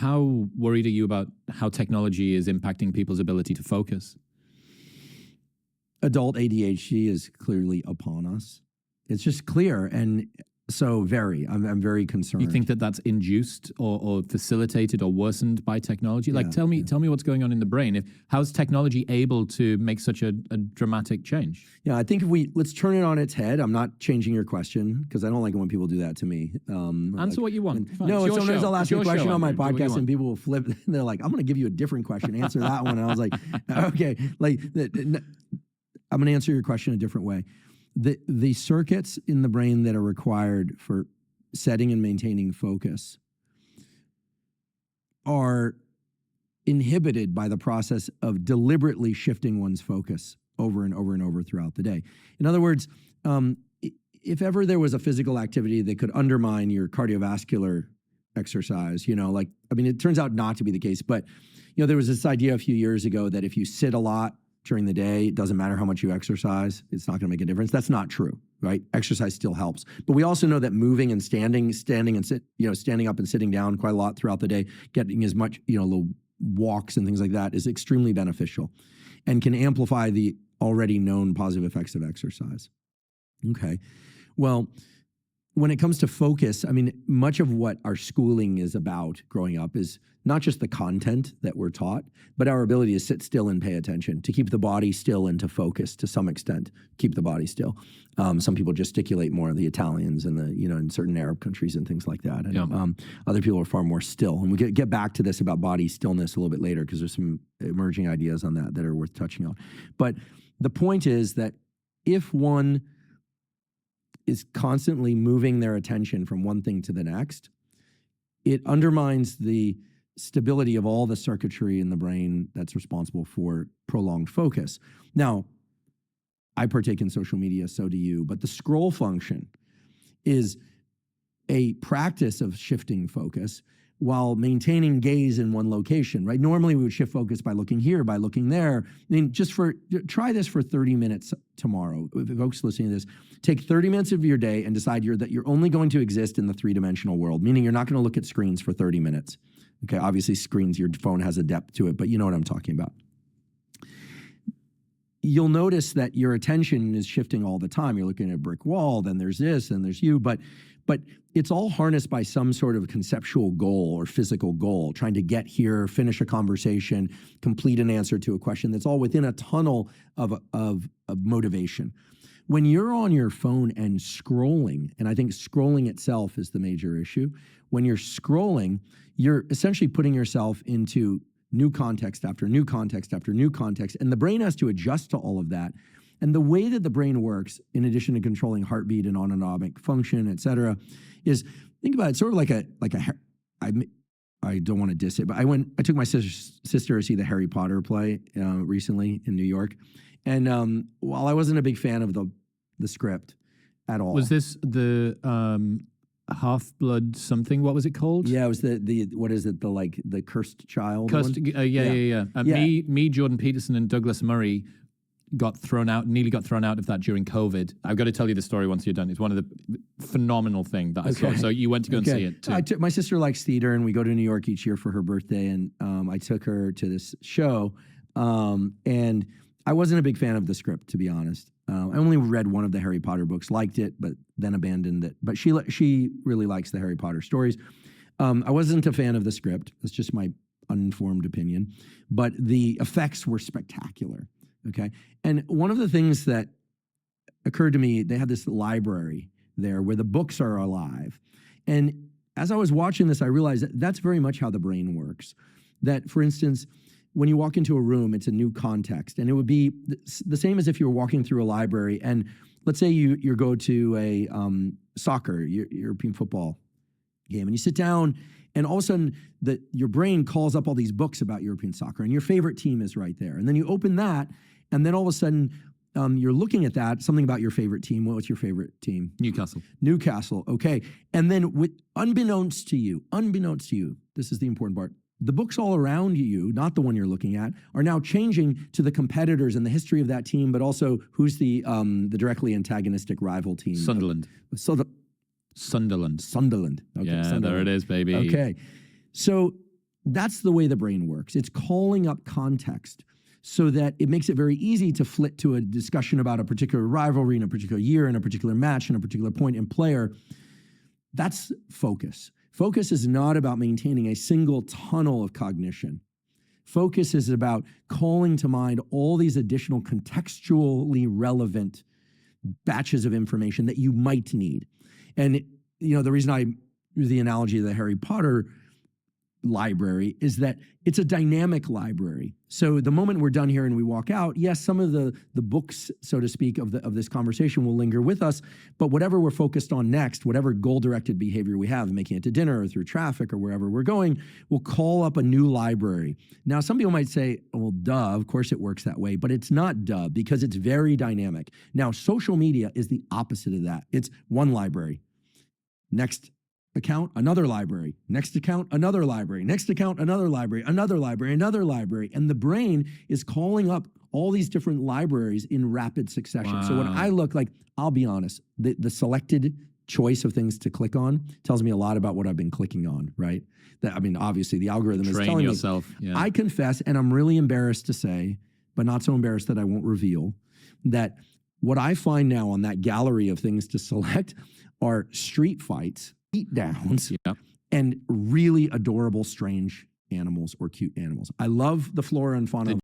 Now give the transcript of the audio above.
how worried are you about how technology is impacting people's ability to focus? Adult ADHD is clearly upon us. It's just clear. And so I'm very concerned. You think that that's induced or facilitated or worsened by technology? Like, tell me what's going on in the brain. How's technology able to make such a dramatic change? Yeah, I think let's turn it on its head. I'm not changing your question because I don't like it when people do that to me. Answer what you want. No, sometimes I'll ask you a question on my podcast and people will flip. They're like, I'm going to give you a different question. Answer that one. And I was like, okay, I'm going to answer your question a different way. The circuits in the brain that are required for setting and maintaining focus are inhibited by the process of deliberately shifting one's focus over and over and over throughout the day. In other words, if ever there was a physical activity that could undermine your cardiovascular exercise, it turns out not to be the case, but there was this idea a few years ago that if you sit a lot during the day, it doesn't matter how much you exercise, it's not going to make a difference. That's not true, right? Exercise still helps. But we also know that moving and standing up and sitting down quite a lot throughout the day, getting as much, little walks and things like that is extremely beneficial and can amplify the already known positive effects of exercise. Okay. Well, when it comes to focus, much of what our schooling is about growing up is not just the content that we're taught, but our ability to sit still and pay attention, to keep the body still and to focus to some extent, keep the body still. Some people gesticulate more, the Italians and in certain Arab countries and things like that. And other people are far more still. And we get back to this about body stillness a little bit later because there's some emerging ideas on that are worth touching on. But the point is that if one is constantly moving their attention from one thing to the next, it undermines the stability of all the circuitry in the brain that's responsible for prolonged focus. Now, I partake in social media, so do you, but the scroll function is a practice of shifting focus while maintaining gaze in one location, right? Normally we would shift focus by looking here, by looking there. Try this for 30 minutes tomorrow. If folks listening to this, take 30 minutes of your day and decide that you're only going to exist in the three-dimensional world, meaning you're not going to look at screens for 30 minutes. Okay, obviously screens, your phone has a depth to it, but you know what I'm talking about. You'll notice that your attention is shifting all the time. You're looking at a brick wall, then there's this, and there's you, but it's all harnessed by some sort of conceptual goal or physical goal, trying to get here, finish a conversation, complete an answer to a question. That's all within a tunnel of motivation. When you're on your phone and scrolling, and I think scrolling itself is the major issue, when you're scrolling, you're essentially putting yourself into new context after new context after new context, and the brain has to adjust to all of that. And the way that the brain works, in addition to controlling heartbeat and autonomic function, et cetera, is, think about it, sort of like I don't want to diss it, but I took my sister to see the Harry Potter play recently in New York. And while I wasn't a big fan of the script at all. Was this the Half-Blood something? What was it called? Yeah, it was the Cursed Child. Yeah. Me, Jordan Peterson, and Douglas Murray nearly got thrown out of that during COVID. I've got to tell you the story once you're done. It's one of the phenomenal thing that I saw. So you went to go and see it too. My sister likes theater, and we go to New York each year for her birthday, and I took her to this show, and I wasn't a big fan of the script, to be honest. I only read one of the Harry Potter books, liked it, but then abandoned it. But she really likes the Harry Potter stories. I wasn't a fan of the script. That's just my uninformed opinion. But the effects were spectacular. Okay. And one of the things that occurred to me, they had this library there where the books are alive. And as I was watching this, I realized that that's very much how the brain works. That, for instance, when you walk into a room, it's a new context. And it would be the same as if you were walking through a library. And let's say you go to a soccer, European football game, and you sit down, and all of a sudden your brain calls up all these books about European soccer, and your favorite team is right there. And then you open that, and then all of a sudden you're looking at that, something about your favorite team. What's your favorite team? Newcastle, okay. And then unbeknownst to you, this is the important part, the books all around you, not the one you're looking at, are now changing to the competitors and the history of that team, but also who's the directly antagonistic rival team. Sunderland. Sunderland. Okay, yeah, Sunderland. there it is, baby. Okay. So that's the way the brain works. It's calling up context so that it makes it very easy to flit to a discussion about a particular rivalry in a particular year, in a particular match, in a particular point and player. That's focus. Focus is not about maintaining a single tunnel of cognition. Focus is about calling to mind all these additional contextually relevant batches of information that you might need. And the reason I use the analogy of the Harry Potter library is that it's a dynamic library. So the moment we're done here and we walk out, yes, some of the books, so to speak, of this conversation will linger with us, but whatever we're focused on next, whatever goal-directed behavior we have, making it to dinner or through traffic or wherever we're going, will call up a new library. Now, some people might say, well, duh, of course it works that way, but it's not duh, because it's very dynamic. Now, social media is the opposite of that. It's one library. Next account, another library. Next account, another library. Next account, another library, another library, another library. And the brain is calling up all these different libraries in rapid succession. Wow. So when I look, like, I'll be honest, the selected choice of things to click on tells me a lot about what I've been clicking on, right? Obviously the algorithm is telling yourself. me. Yeah. I confess, and I'm really embarrassed to say, but not so embarrassed that I won't reveal, that what I find now on that gallery of things to select are street fights, beat downs, and really adorable, strange animals or cute animals. I love the flora and fauna